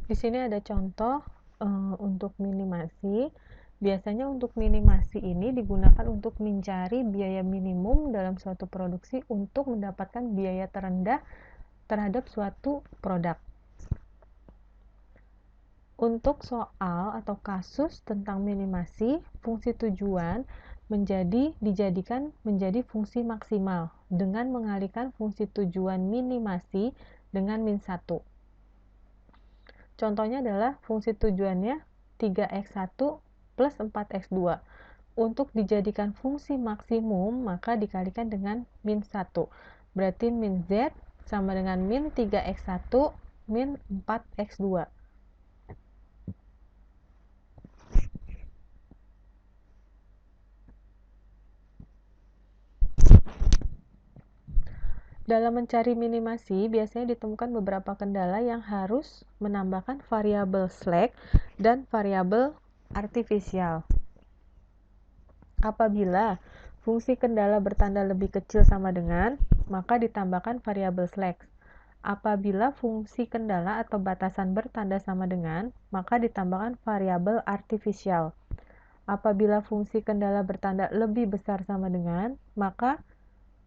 Di sini ada contoh untuk minimasi. Biasanya untuk minimasi ini digunakan untuk mencari biaya minimum dalam suatu produksi untuk mendapatkan biaya terendah terhadap suatu produk. Untuk soal atau kasus tentang minimasi, fungsi tujuan dijadikan menjadi fungsi maksimal dengan mengalihkan fungsi tujuan minimasi dengan min 1. Contohnya adalah fungsi tujuannya 3x1 plus 4x2. Untuk dijadikan fungsi maksimum, maka dikalikan dengan min 1. Berarti min z sama dengan min 3x1 min 4x2. Dalam mencari minimasi, biasanya ditemukan beberapa kendala yang harus menambahkan variabel slack dan variabel artifisial. Apabila fungsi kendala bertanda lebih kecil sama dengan, maka ditambahkan variabel slack. Apabila fungsi kendala atau batasan bertanda sama dengan, maka ditambahkan variabel artifisial. Apabila fungsi kendala bertanda lebih besar sama dengan, maka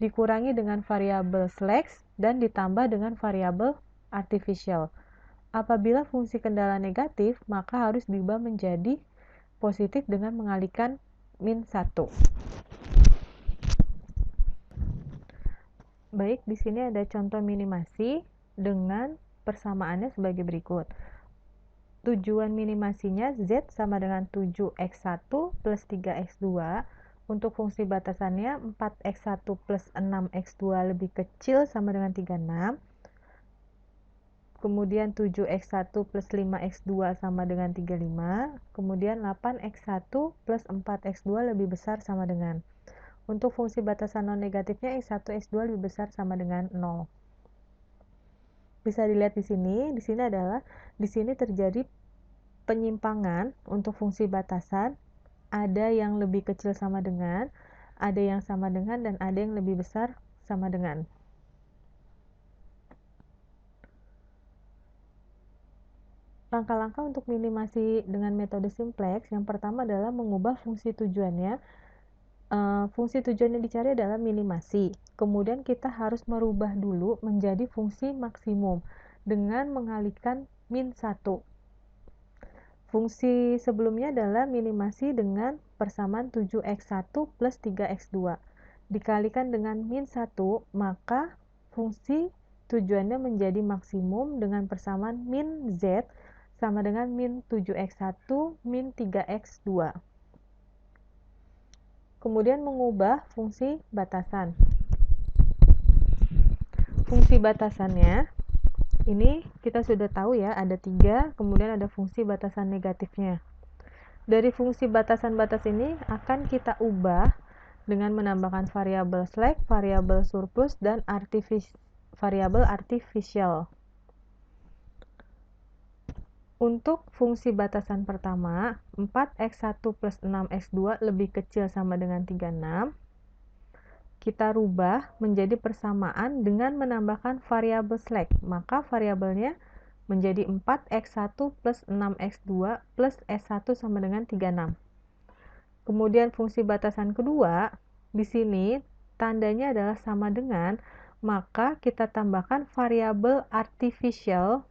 dikurangi dengan variabel slack dan ditambah dengan variabel artifisial. Apabila fungsi kendala negatif, maka harus diubah menjadi positif dengan mengalihkan min 1. Baik, di sini ada contoh minimasi dengan persamaannya sebagai berikut. Tujuan minimasinya Z sama dengan 7x1 plus 3x2. Untuk fungsi batasannya 4x1 plus 6x2 lebih kecil sama dengan 36. Kemudian 7x1 plus 5x2 sama dengan 35. Kemudian 8x1 plus 4x2 lebih besar sama dengan. Untuk fungsi batasan non negatifnya x1, x2 lebih besar sama dengan 0. Bisa dilihat di sini adalah di sini terjadi penyimpangan untuk fungsi batasan. Ada yang lebih kecil sama dengan, ada yang sama dengan, dan ada yang lebih besar sama dengan. Langkah-langkah untuk minimasi dengan metode simplex, yang pertama adalah mengubah fungsi tujuannya. Fungsi tujuan yang dicari adalah minimasi. Kemudian kita harus merubah dulu menjadi fungsi maksimum dengan mengalihkan min 1. Fungsi sebelumnya adalah minimasi dengan persamaan 7x1 plus 3x2. Dikalikan dengan min 1, maka fungsi tujuannya menjadi maksimum dengan persamaan min z sama dengan min 7x1 min 3x2. Kemudian mengubah fungsi batasan. Fungsi batasannya ini kita sudah tahu ya, ada 3, kemudian ada fungsi batasan negatifnya. Dari fungsi batasan-batas ini akan kita ubah dengan menambahkan variabel slack, variabel surplus, dan variabel artifisial. Untuk fungsi batasan pertama, 4x1 plus 6x2 lebih kecil sama dengan 36. Kita rubah menjadi persamaan dengan menambahkan variabel slack. Maka variabelnya menjadi 4x1 plus 6x2 plus s1 sama dengan 36. Kemudian fungsi batasan kedua, di sini tandanya adalah sama dengan, maka kita tambahkan variabel artifisial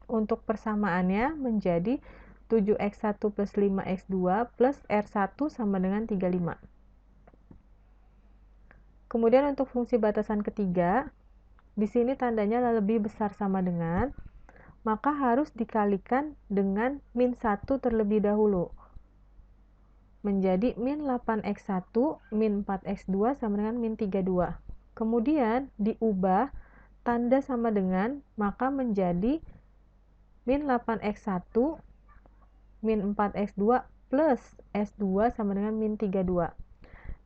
untuk persamaannya menjadi 7x1 plus 5x2 plus r1 sama dengan 35. Kemudian untuk fungsi batasan ketiga, di sini tandanya lebih besar sama dengan, maka harus dikalikan dengan min 1 terlebih dahulu. Menjadi min 8x1 min 4x2 sama dengan min 32. Kemudian diubah tanda sama dengan, maka menjadi min 8x1 min 4x2 plus s2 sama dengan min 32.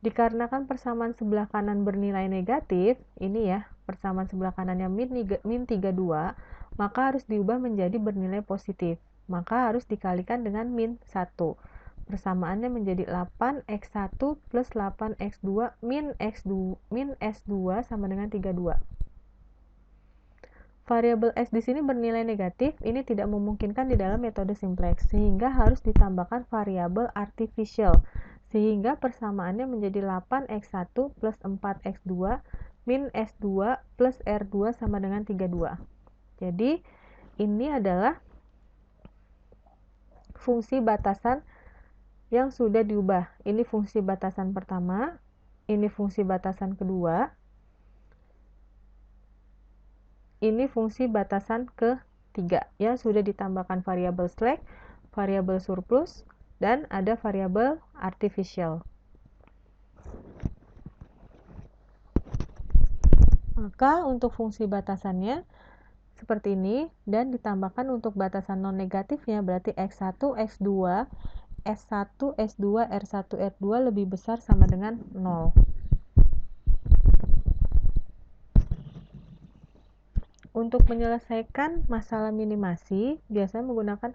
Dikarenakan persamaan sebelah kanan bernilai negatif, ini ya, persamaan sebelah kanannya min 32, maka harus diubah menjadi bernilai positif. Maka harus dikalikan dengan min 1. Persamaannya menjadi 8x1 plus 8x2 min s2 sama dengan 32. variabel S di sini bernilai negatif, ini tidak memungkinkan di dalam metode simplex, sehingga harus ditambahkan variabel artificial, sehingga persamaannya menjadi 8x1 plus 4x2 min S2 plus R2 sama dengan 32. Jadi, ini adalah fungsi batasan yang sudah diubah. Ini fungsi batasan pertama, ini fungsi batasan kedua, ini fungsi batasan ketiga yang sudah ditambahkan variabel slack, variabel surplus, dan ada variabel artificial. Maka untuk fungsi batasannya seperti ini, dan ditambahkan untuk batasan non negatifnya berarti X1, X2, S1, S2, R1, R2 lebih besar sama dengan 0. Untuk menyelesaikan masalah minimasi, biasanya menggunakan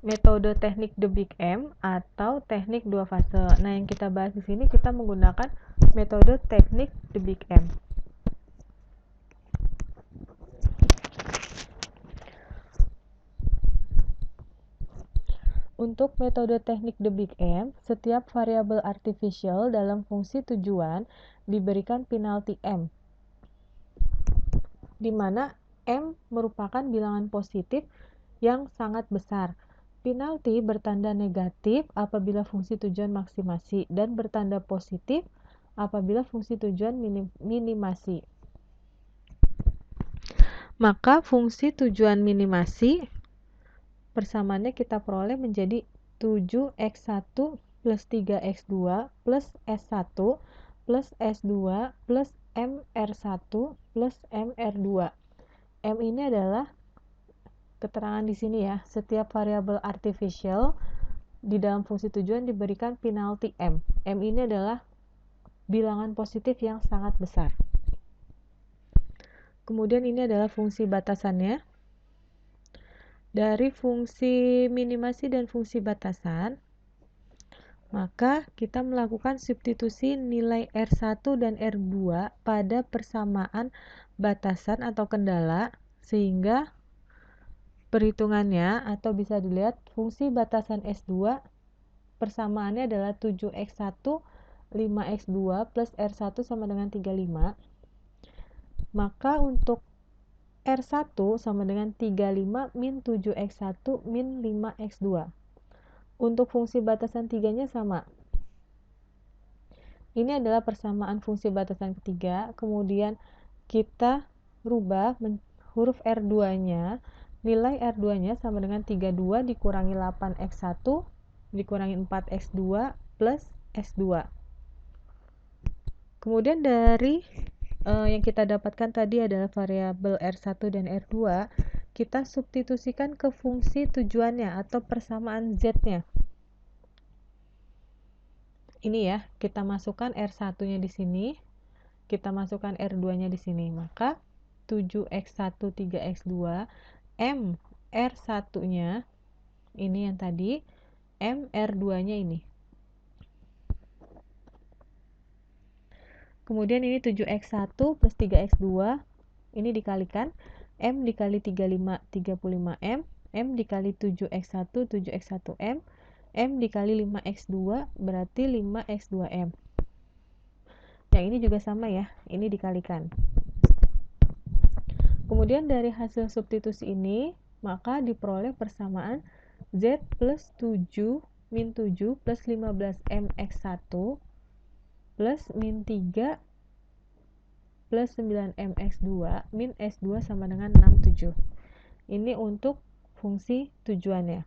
metode teknik The Big M atau teknik dua fase. Nah, yang kita bahas di sini kita menggunakan metode teknik The Big M. Untuk metode teknik The Big M, setiap variabel artificial dalam fungsi tujuan diberikan penalti M, di mana M merupakan bilangan positif yang sangat besar. Penalti bertanda negatif apabila fungsi tujuan maksimasi dan bertanda positif apabila fungsi tujuan minimasi. Maka fungsi tujuan minimasi persamaannya kita peroleh menjadi 7x1 plus 3x2 plus S1 plus S2 plus MR1 plus MR2. M ini adalah keterangan di sini ya, setiap variabel artificial di dalam fungsi tujuan diberikan penalti M. M ini adalah bilangan positif yang sangat besar. Kemudian ini adalah fungsi batasannya. Dari fungsi minimasi dan fungsi batasan, maka kita melakukan substitusi nilai R1 dan R2 pada persamaan batasan atau kendala, sehingga perhitungannya atau bisa dilihat fungsi batasan S2 persamaannya adalah 7x1 5x2 plus R1 sama dengan 35. Maka untuk R1 sama dengan 35 min 7x1 min 5x2. Untuk fungsi batasan 3-nya sama. Ini adalah persamaan fungsi batasan ketiga, kemudian kita rubah huruf R2-nya, nilai R2-nya sama dengan 32 dikurangi 8x1 dikurangi 4x2 plus S2. Kemudian dari yang kita dapatkan tadi adalah variabel R1 dan R2, kita substitusikan ke fungsi tujuannya atau persamaan Z-nya. Ini ya, kita masukkan R1-nya di sini, kita masukkan R2-nya di sini. Maka 7x1 3x2 M R1-nya ini yang tadi, M R2-nya ini. Kemudian ini 7x1 plus 3x2, ini dikalikan, M dikali 35, 35M, M dikali 7x1, 7x1M, M dikali 5x2, berarti 5x2M. Yang ini juga sama ya, ini dikalikan. Kemudian dari hasil substitusi ini, maka diperoleh persamaan Z plus 7 min 7 plus 15MX1 plus min 3 plus 9MX2 min S2 sama dengan 67. Ini untuk fungsi tujuannya.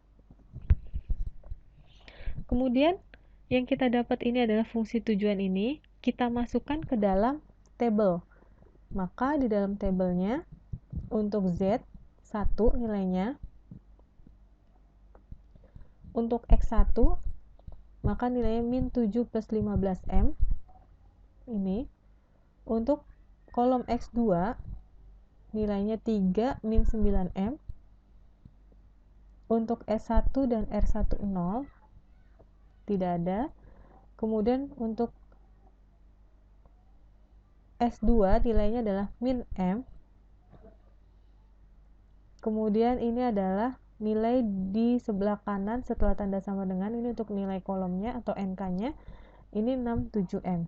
Kemudian yang kita dapat ini adalah fungsi tujuan ini, kita masukkan ke dalam tabel. Maka di dalam tabelnya untuk Z 1 nilainya, untuk X1 maka nilainya min 7 plus 15M ini. Untuk kolom X2 nilainya 3 min 9M. Untuk S1 dan R1 0 tidak ada. Kemudian untuk S2 nilainya adalah min M. Kemudian ini adalah nilai di sebelah kanan setelah tanda sama dengan, ini untuk nilai kolomnya atau NK-nya, ini 67M.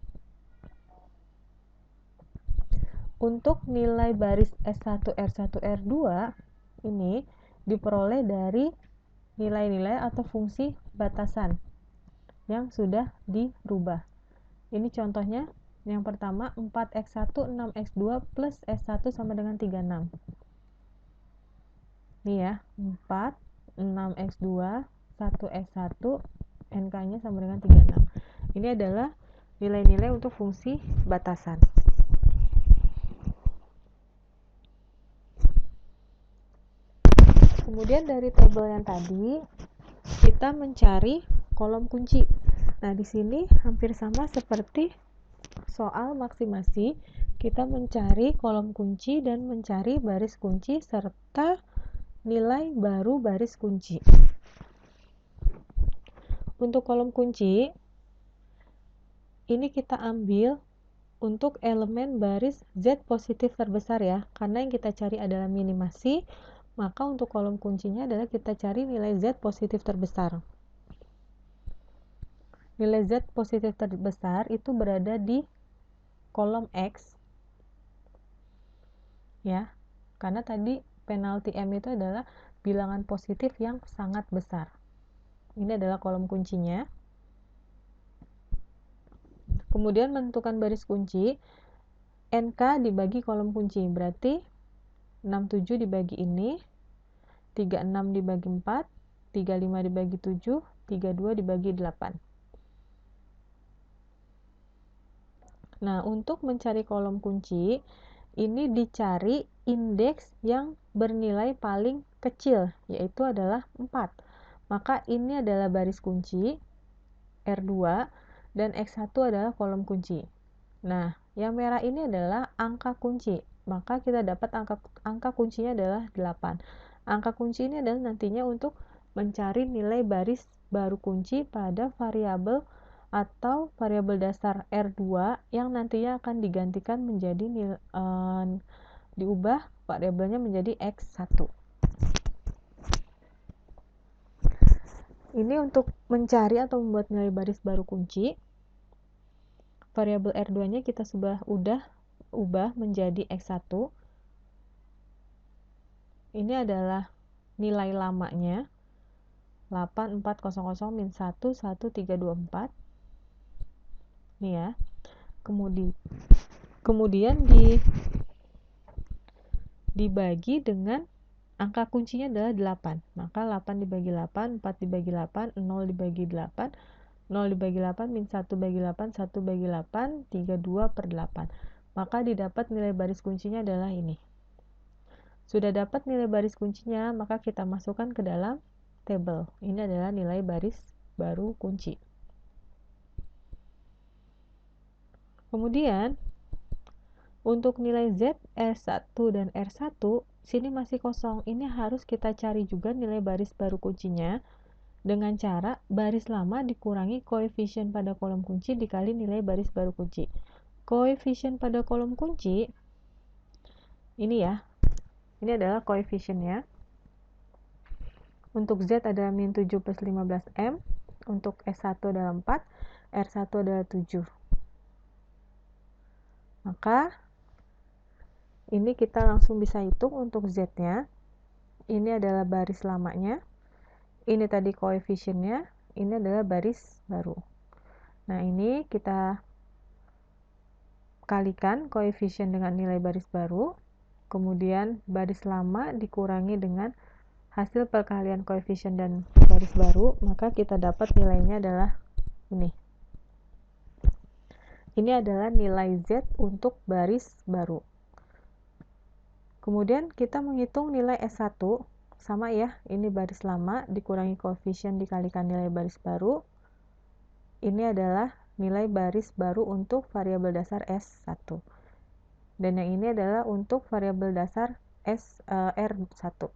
Untuk nilai baris S1, R1, R2 ini diperoleh dari nilai-nilai atau fungsi batasan yang sudah dirubah. Ini contohnya, yang pertama 4x1 6x2 plus S1 sama dengan 36. Ini ya, 4 6x2 1s1 NK-nya sama dengan 36. Ini adalah nilai-nilai untuk fungsi batasan. Kemudian dari tabel yang tadi kita mencari kolom kunci. Nah, di sini hampir sama seperti soal maksimasi, kita mencari kolom kunci dan mencari baris kunci serta nilai baru baris kunci. Untuk kolom kunci, ini kita ambil untuk elemen baris Z positif terbesar ya, karena yang kita cari adalah minimasi, maka untuk kolom kuncinya adalah kita cari nilai Z positif terbesar. Nilai Z positif terbesar itu berada di kolom X, ya, karena tadi penalti M itu adalah bilangan positif yang sangat besar. Ini adalah kolom kuncinya. Kemudian menentukan baris kunci, NK dibagi kolom kunci, berarti 67 dibagi ini, 36 dibagi 4, 35 dibagi 7, 32 dibagi 8. Nah, untuk mencari kolom kunci, ini dicari indeks yang bernilai paling kecil, yaitu adalah 4. Maka ini adalah baris kunci, R2, dan X1 adalah kolom kunci. Nah, yang merah ini adalah angka kunci, maka kita dapat angka kuncinya adalah 8. Angka kunci ini adalah nantinya untuk mencari nilai baris baru kunci pada variabel atau variabel dasar R2 yang nantinya akan digantikan menjadi diubah variabelnya menjadi X1. Ini untuk mencari atau membuat nilai baris baru kunci. Variabel R2-nya kita sudah ubah menjadi X1. Ini adalah nilai lamanya 8400 min 1 1324. Ini ya. Kemudian dibagi dengan angka kuncinya adalah 8. Maka 8 dibagi 8, 4 dibagi 8, 0 dibagi 8, 0 dibagi 8, min 1 bagi 8, 1 bagi 8, 32 per 8. Maka didapat nilai baris kuncinya adalah ini. Sudah dapat nilai baris kuncinya, maka kita masukkan ke dalam tabel. Ini adalah nilai baris baru kunci. Kemudian, untuk nilai Z, R1 dan R1, sini masih kosong. Ini harus kita cari juga nilai baris baru kuncinya dengan cara baris lama dikurangi koefisien pada kolom kunci dikali nilai baris baru kunci. Koefisien pada kolom kunci, ini ya, ini adalah koefisiennya. Untuk Z adalah min 7 plus 15M, untuk S1 adalah 4, R1 adalah 7. Maka ini kita langsung bisa hitung untuk Z-nya. Ini adalah baris lamanya. Ini tadi koefisiennya. Ini adalah baris baru. Nah, ini kita kalikan koefisien dengan nilai baris baru. Kemudian baris lama dikurangi dengan hasil perkalian koefisien dan baris baru. Maka kita dapat nilainya adalah ini. Ini adalah nilai Z untuk baris baru. Kemudian kita menghitung nilai S1, sama ya, ini baris lama dikurangi koefisien dikalikan nilai baris baru. Ini adalah nilai baris baru untuk variabel dasar S1. Dan yang ini adalah untuk variabel dasar R1.